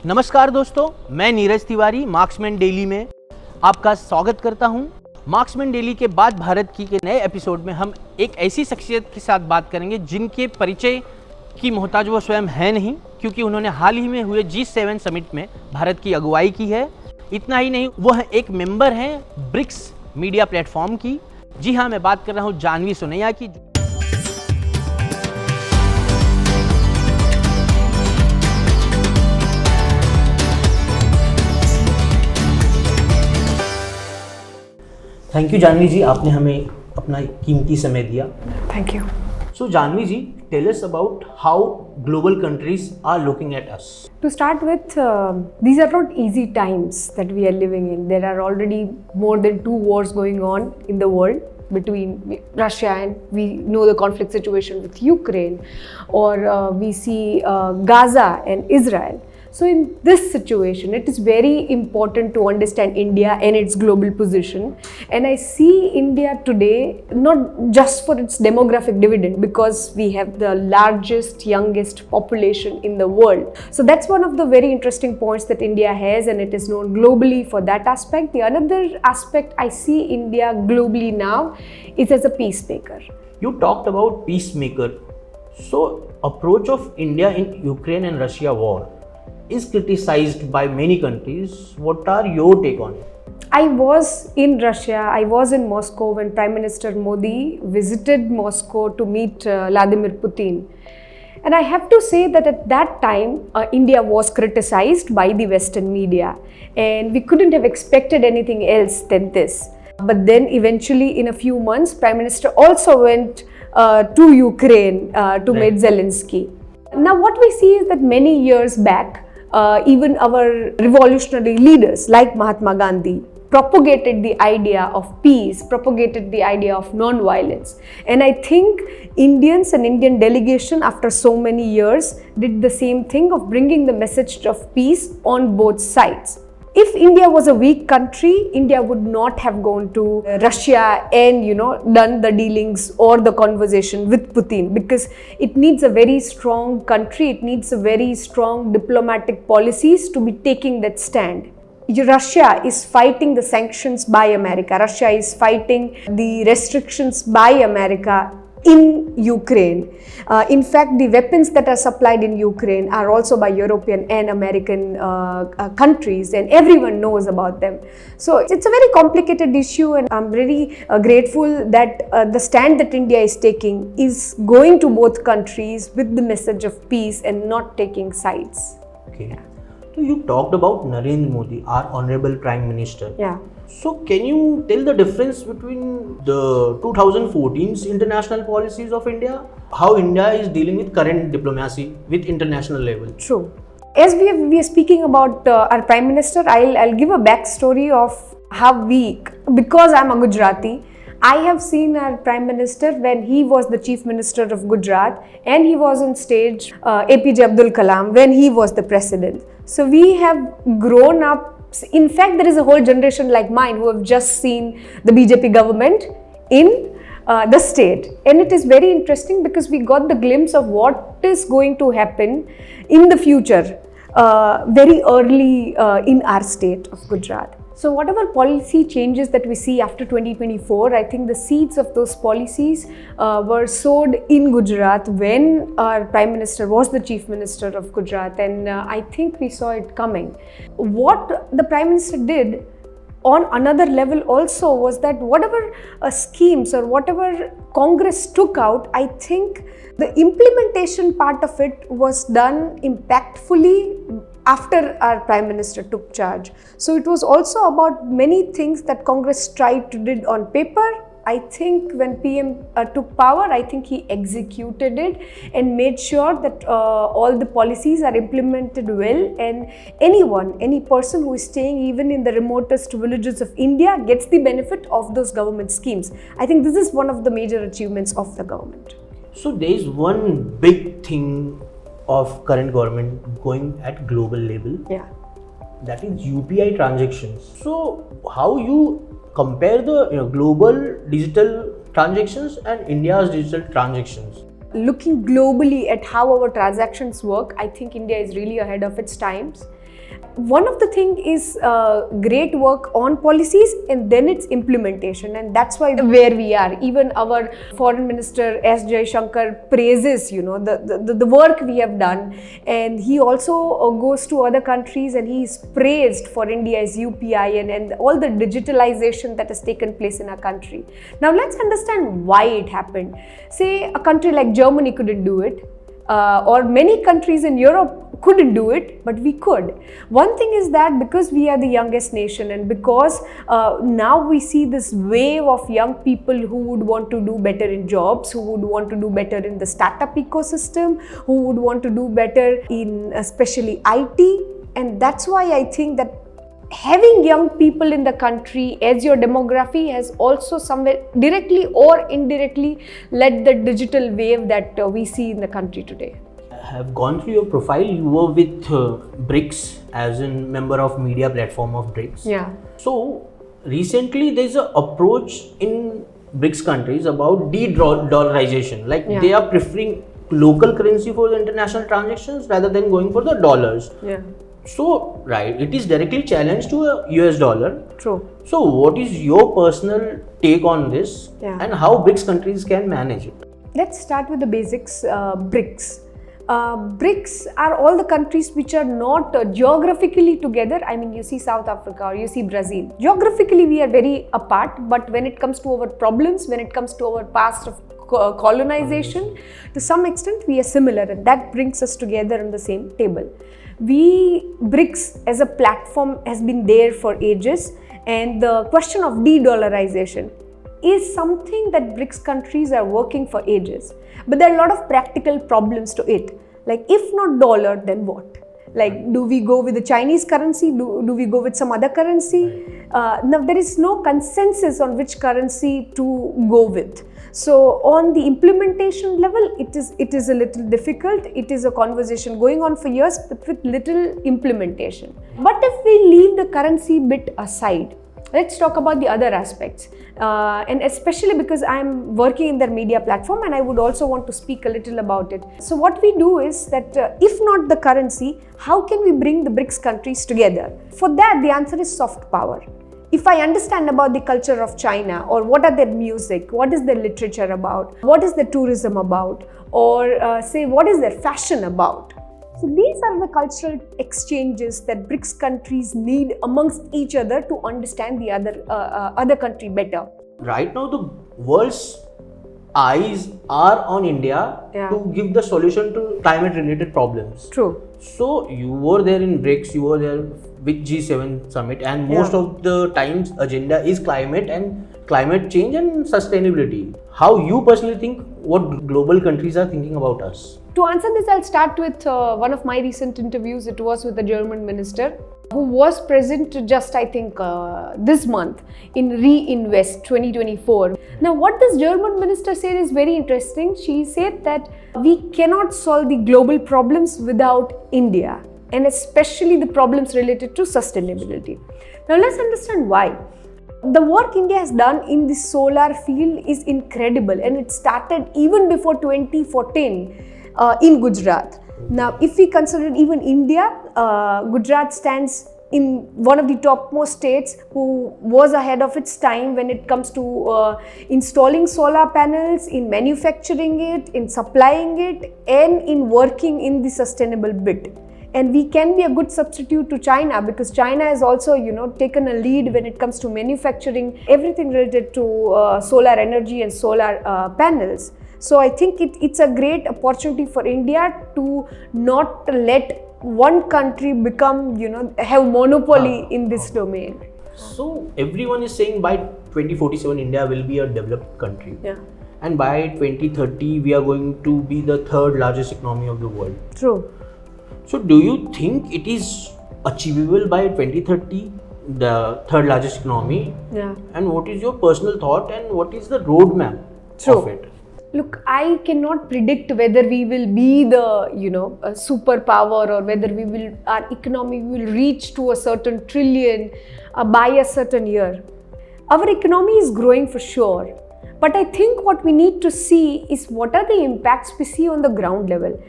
नमस्कार दोस्तों, मैं नीरज तिवारी मार्क्समैन डेली में आपका स्वागत करता हूं। मार्क्समैन डेली के बाद भारत की के नए एपिसोड में हम एक ऐसी शख्सियत के साथ बात करेंगे जिनके परिचय की मोहताज वो स्वयं है नहीं, क्योंकि उन्होंने हाल ही में हुए G-7 समिट में भारत की अगुवाई की है। इतना ही नहीं, वह एक मेंबर हैं ब्रिक्स मीडिया प्लेटफॉर्म की। जी हाँ, मैं बात कर रहा हूँ जानवी सोनैया की। थैंक यू जानवी जी, आपने हमें अपना कीमती समय दिया। Thank you. So Janvi ji, tell us about how global countries are looking at us. To start with, these are not easy times that we are living in. There are already more than 2 wars going on in the world between Russia and we know the conflict situation with Ukraine, or we see Gaza and Israel. So in this situation, it is very important to understand India and its global position. And I see India today not just for its demographic dividend, because we have the largest, youngest population in the world. So that's one of the very interesting points that India has, and it is known globally for that aspect. The another aspect I see India globally now is as a peacemaker. You talked about peacemaker. So approach of India in Ukraine and Russia war is criticized by many countries. What are your take on it? I was in Russia, I was in Moscow when Prime Minister Modi visited Moscow to meet Vladimir Putin. And I have to say that at that time, India was criticized by the Western media, and we couldn't have expected anything else than this. But then eventually in a few months, Prime Minister also went to Ukraine to meet Zelensky. Now what we see is that many years back, even our revolutionary leaders like Mahatma Gandhi propagated the idea of peace, propagated the idea of non-violence. And I think Indians and Indian delegation after so many years did the same thing of bringing the message of peace on both sides. If India was a weak country, India would not have gone to Russia and done the dealings or the conversation with Putin, because it needs a very strong country, it needs a very strong diplomatic policies to be taking that stand. Russia is fighting the sanctions by America. Russia is fighting the restrictions by America in Ukraine. In fact, the weapons that are supplied in Ukraine are also by European and American countries, and everyone knows about them. So it's a very complicated issue, and I'm very grateful that the stand that India is taking is going to both countries with the message of peace and not taking sides. Okay. Yeah. So you talked about Narendra Modi, our Honorable Prime Minister. Yeah. So can you tell the difference between the 2014's international policies of India, how India is dealing with current diplomacy with international level? True. As we are speaking about our Prime Minister, I'll give a backstory of how because I'm a Gujarati, I have seen our Prime Minister when he was the Chief Minister of Gujarat, and he was on stage APJ Abdul Kalam when he was the President. So we have grown up. In fact, there is a whole generation like mine who have just seen the BJP government in the state. And it is very interesting because we got the glimpse of what is going to happen in the future very early in our state of Gujarat. So whatever policy changes that we see after 2024, I think the seeds of those policies were sowed in Gujarat when our Prime Minister was the Chief Minister of Gujarat, and I think we saw it coming. What the Prime Minister did on another level also was that whatever schemes or whatever Congress took out, I think the implementation part of it was done impactfully after our Prime Minister took charge. So it was also about many things that Congress tried to do on paper. I think when PM took power, I think he executed it and made sure that all the policies are implemented well, and any person who is staying even in the remotest villages of India gets the benefit of those government schemes. I think this is one of the major achievements of the government. So there is one big thing of current government going at global level. Yeah. That is UPI transactions. So how you compare the global digital transactions and India's digital transactions? Looking globally at how our transactions work, I think India is really ahead of its times. One of the thing is great work on policies, and then its implementation, and that's why where we are. Even our foreign minister S. Jaishankar praises, the work we have done, and he also goes to other countries and he is praised for India's UPI and all the digitalization that has taken place in our country. Now let's understand why it happened. Say a country like Germany couldn't do it, or many countries in Europe couldn't do it, but we could. One thing is that because we are the youngest nation, and because now we see this wave of young people who would want to do better in jobs, who would want to do better in the startup ecosystem, who would want to do better in especially IT, and that's why I think that having young people in the country as your demography has also somewhere directly or indirectly led the digital wave that we see in the country today. I have gone through your profile. You were with BRICS as a member of media platform of BRICS. Yeah. So recently there's an approach in BRICS countries about de-dollarization. They are preferring local currency for the international transactions rather than going for the dollars. Yeah. So, right, it is directly challenged to a US dollar. True. So, what is your personal take on this, and how BRICS countries can manage it? Let's start with the basics. BRICS. BRICS are all the countries which are not geographically together. I mean, you see South Africa or you see Brazil. Geographically, we are very apart, but when it comes to our problems, when it comes to our past of colonization, to some extent we are similar, and that brings us together on the same table. BRICS as a platform has been there for ages, and the question of de-dollarization is something that BRICS countries are working for ages. But there are a lot of practical problems to it. Like, if not dollar, then what? Like, do we go with the Chinese currency? Do we go with some other currency? Now, there is no consensus on which currency to go with. So, on the implementation level, it is a little difficult. It is a conversation going on for years, but with little implementation. But if we leave the currency bit aside, let's talk about the other aspects. And especially because I'm working in their media platform, and I would also want to speak a little about it. So what we do is that if not the currency, how can we bring the BRICS countries together? For that, the answer is soft power. If I understand about the culture of China, or what are their music, what is their literature about, what is their tourism about, or say what is their fashion about. So these are the cultural exchanges that BRICS countries need amongst each other to understand the other country better. Right now, the world's eyes are on India to give the solution to climate-related problems. True. So you were there in BRICS, you were there with G-7 summit, and most of the times agenda is climate change and sustainability. How you personally think what global countries are thinking about us? To answer this, I'll start with one of my recent interviews. It was with the German minister who was present just, I think, this month in Reinvest 2024. Now, what this German minister said is very interesting. She said that we cannot solve the global problems without India, and especially the problems related to sustainability. Now, let's understand why. The work India has done in the solar field is incredible, and it started even before 2014 in Gujarat. Now, if we consider even India, Gujarat stands in one of the topmost states who was ahead of its time when it comes to installing solar panels, in manufacturing it, in supplying it, and in working in the sustainable bit. And we can be a good substitute to China, because China has also, taken a lead when it comes to manufacturing everything related to solar energy and solar panels. So I think it's a great opportunity for India to not let one country become, have monopoly in this domain. So everyone is saying by 2047 India will be a developed country. Yeah. And by 2030 we are going to be the third largest economy of the world. True. So do you think it is achievable by 2030, the third largest economy? Yeah. And what is your personal thought, and what is the roadmap of it? Look, I cannot predict whether we will be the, superpower, or whether our economy will reach to a certain trillion by a certain year. Our economy is growing for sure. But I think what we need to see is what are the impacts we see on the ground level.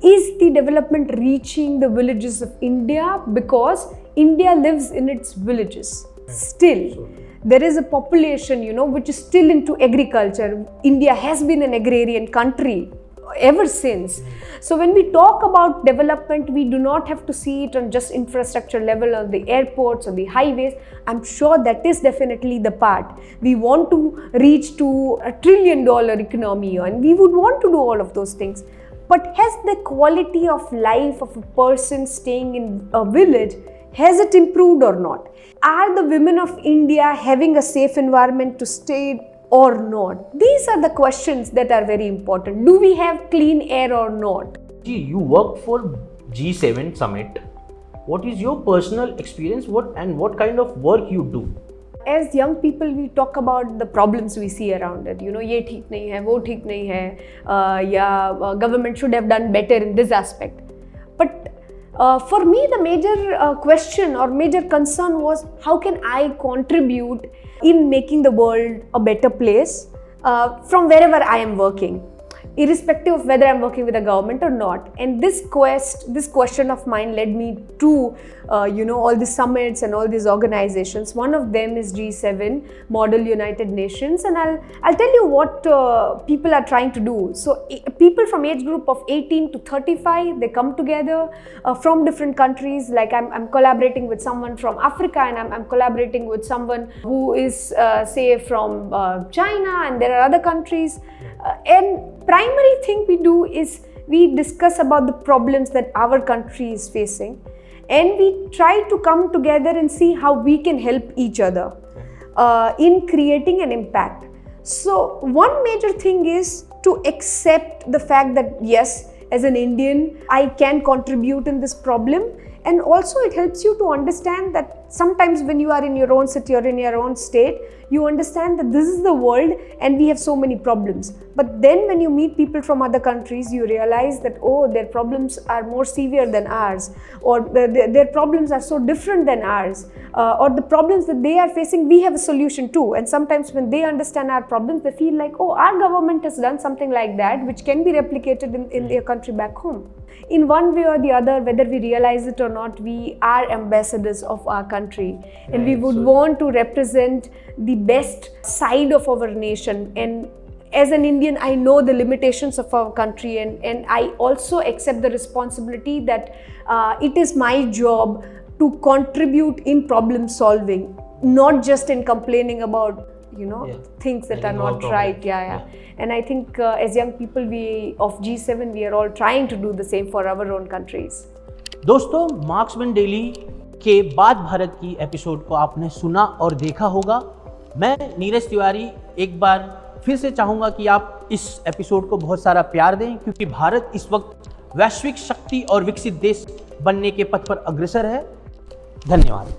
is the development reaching the villages of India? Because India lives in its villages still. There is a population, which is still into agriculture. India has been an agrarian country ever since. So when we talk about development, we do not have to see it on just infrastructure level on the airports or the highways. I'm sure that is definitely the part. We want to reach to $1 trillion economy, and we would want to do all of those things. But has the quality of life of a person staying in a village, has it improved or not? Are the women of India having a safe environment to stay or not? These are the questions that are very important. Do we have clean air or not? You work for G7 summit. What is your personal experience? What kind of work you do? As young people, we talk about the problems we see around it. ये ठीक नहीं है, वो ठीक नहीं है, या government should have done better in this aspect. But for me, the major question or major concern was, how can I contribute in making the world a better place from wherever I am working, irrespective of whether I'm working with a government or not. And this question of mine led me to all these summits and all these organizations. One of them is G7, Model United Nations, and I'll tell you what people are trying to do. So people from age group of 18 to 35, they come together from different countries. Like I'm collaborating with someone from Africa, and I'm collaborating with someone who is say from China, and there are other countries. And primary thing we do is we discuss about the problems that our country is facing, and we try to come together and see how we can help each other in creating an impact. So one major thing is to accept the fact that yes, as an Indian, I can contribute in this problem. And also it helps you to understand that sometimes when you are in your own city or in your own state, you understand that this is the world and we have so many problems. But then when you meet people from other countries, you realize that, oh, their problems are more severe than ours, or their problems are so different than ours, or the problems that they are facing, we have a solution too. And sometimes when they understand our problems, they feel like, oh, our government has done something like that, which can be replicated in their country back home. In one way or the other, whether we realize it or not, we are ambassadors of our country, and we would want to represent the best side of our nation. And as an Indian, I know the limitations of our country, and I also accept the responsibility that it is my job to contribute in problem solving, not just in complaining about things that are not right. And I think as young people of G7, we are all trying to do the same for our own countries. दोस्तों, marksman daily के बात भारत की episode को आपने सुना और देखा होगा। मैं नीरज तिवारी एक बार फिर से चाहूँगा कि आप इस एपिसोड को बहुत सारा प्यार दें, क्योंकि भारत इस वक्त वैश्विक शक्ति और विकसित देश बनने के पथ पर अग्रसर है। धन्यवाद।